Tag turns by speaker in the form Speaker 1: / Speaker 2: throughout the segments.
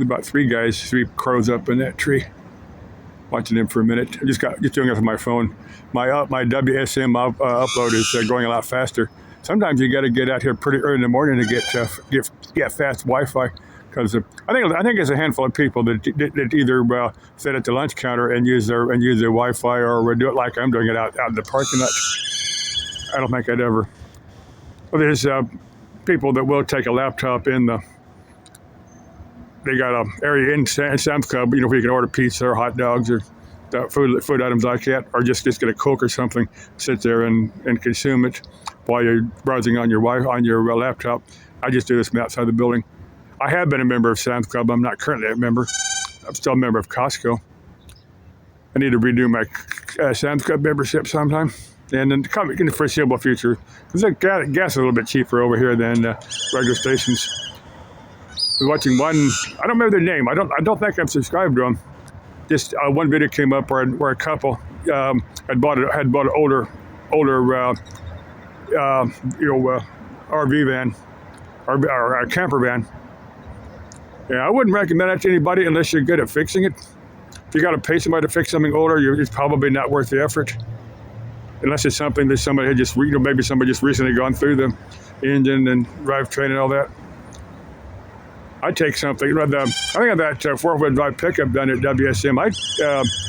Speaker 1: about three crows up in that tree. Watching them for a minute. I just doing it with my phone. My WSM upload is going a lot faster. Sometimes you got to get out here pretty early in the morning to get fast Wi-Fi, because I think there's a handful of people that either sit at the lunch counter and use their Wi-Fi, or do it like I'm doing it out in the parking lot. I don't think I'd ever. Well, there's people that will take a laptop in the. They got an area in Sam's Club, where you can order pizza or hot dogs or food items like that, or just get a Coke or something, sit there and consume it while you're browsing on your laptop. I just do this from outside the building. I have been a member of Sam's Club. I'm not currently a member. I'm still a member of Costco. I need to redo my Sam's Club membership sometime, and then come in the foreseeable future, because the gas is a little bit cheaper over here than regular stations. I was watching one. I don't remember their name. I don't think I'm subscribed to them. Just one video came up where a couple had bought an older RV van or a camper van. Yeah, I wouldn't recommend that to anybody unless you're good at fixing it. If you got to pay somebody to fix something older, it's probably not worth the effort. Unless it's something that somebody had just maybe somebody just recently gone through the engine and drivetrain and all that. I take something. I think of that four-wheel drive pickup done at WSM. I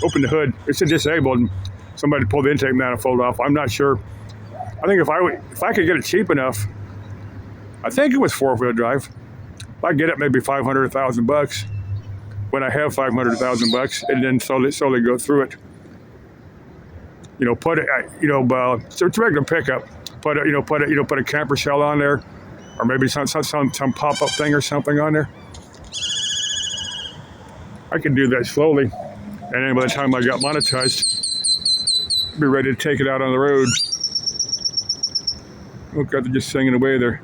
Speaker 1: opened the hood. It's disabled, and somebody pulled the intake manifold off. I'm not sure. I think if I could get it cheap enough, I think it was four-wheel drive. If I get it, maybe $500, $1,000. When I have $500,000, and then slowly go through it. Put it. So it's a regular pickup. Put a camper shell on there. Or maybe some pop-up thing or something on there. I could do that slowly, and then by the time I got monetized, I'd be ready to take it out on the road. Oh God, they're just singing away there.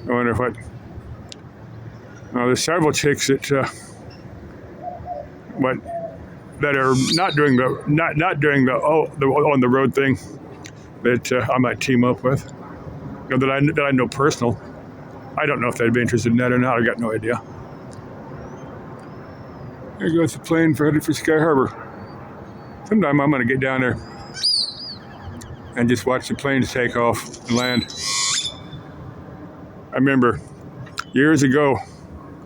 Speaker 1: I wonder what. There's several chicks that are not doing the on the road thing that I might team up with. That I know personal. I don't know if they'd be interested in that or not. I got no idea. There goes the plane headed for Sky Harbor. Sometime I'm going to get down there and just watch the planes take off and land. I remember years ago,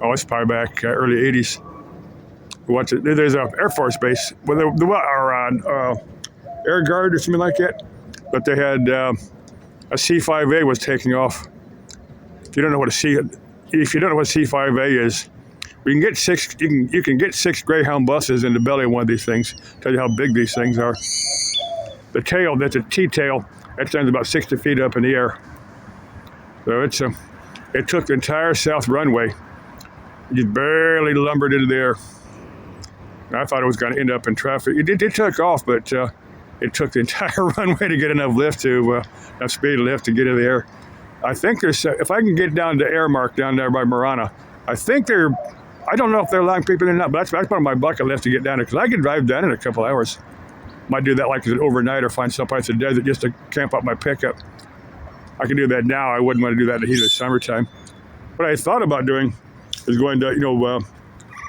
Speaker 1: it's probably back early 80s. There's an Air Force base, Air Guard or something like that, but they had a C-5A was taking off. If you don't know what a C-5A is, you can get six Greyhound buses in the belly of one of these things. Tell you how big these things are. The tail, that's a T-tail, that stands about 60 feet up in the air. So it took the entire south runway. It just barely lumbered into the air. I thought it was going to end up in traffic. It took off, but it took the entire runway to get enough speed lift to get in the air. I think if I can get down to Airmark down there by Marana, I don't know if they're allowing people in or not, but that's part of my bucket list to get down there, because I can drive down in a couple hours. Might do that like an overnight or find someplace in the desert just to camp up my pickup. I can do that now. I wouldn't want to do that in the heat of the summertime. What I thought about doing is going to,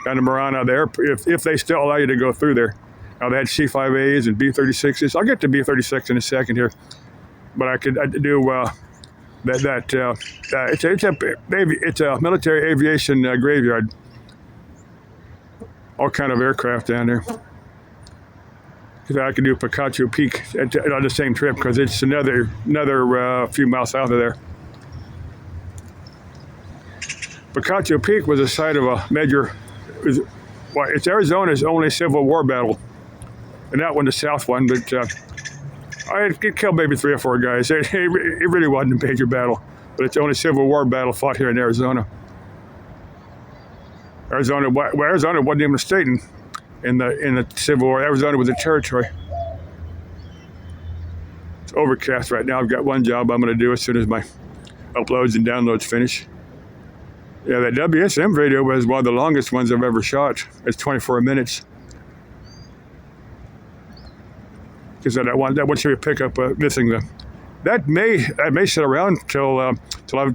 Speaker 1: down to Marana there, if they still allow you to go through there. Now they had C-5As and B-36s. I'll get to B-36 in a second here, but I do it's a military aviation graveyard. All kind of aircraft down there. Because I could do Picacho Peak on the same trip, because it's another few miles south of there. Picacho Peak was the site of a major. It's Arizona's only Civil War battle. And that one, the South one, but it killed maybe 3 or 4 guys. It really wasn't a major battle, but it's the only Civil War battle fought here in Arizona. Arizona wasn't even a state in the Civil War. Arizona was a territory. It's overcast right now. I've got one job I'm going to do as soon as my uploads and downloads finish. Yeah, that WSM video was one of the longest ones I've ever shot. It's 24 minutes. Because that one series pickup missing that may sit around till I've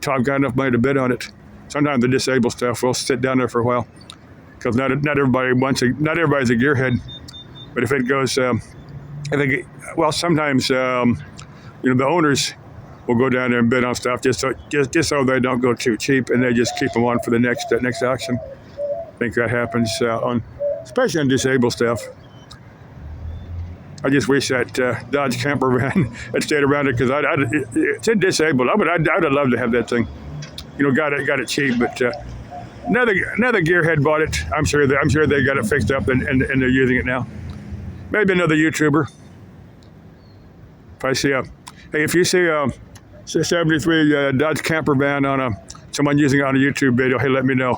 Speaker 1: got enough money to bid on it. Sometimes the disabled stuff will sit down there for a while because not everybody's a gearhead. But if it goes, sometimes the owners will go down there and bid on stuff just so they don't go too cheap, and they just keep them on for the next auction. I think that happens especially on disabled stuff. I just wish that Dodge camper van had stayed around it because it's disabled. I'd have loved to have that thing. Got it cheap, but another gearhead bought it. I'm sure they got it fixed up and they're using it now. Maybe another YouTuber. If you see a 73 Dodge camper van on someone using it on a YouTube video, hey, let me know.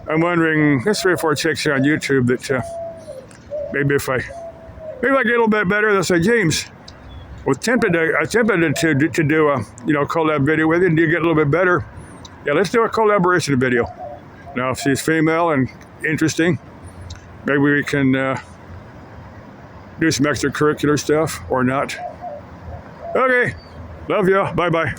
Speaker 1: I'm wondering, there's 3 or 4 chicks here on YouTube that maybe if I get a little bit better, they'll say, James, I attempted to do a collab video with you, and you get a little bit better. Yeah, let's do a collaboration video. Now, if she's female and interesting, maybe we can do some extracurricular stuff or not. Okay, love you. Bye-bye.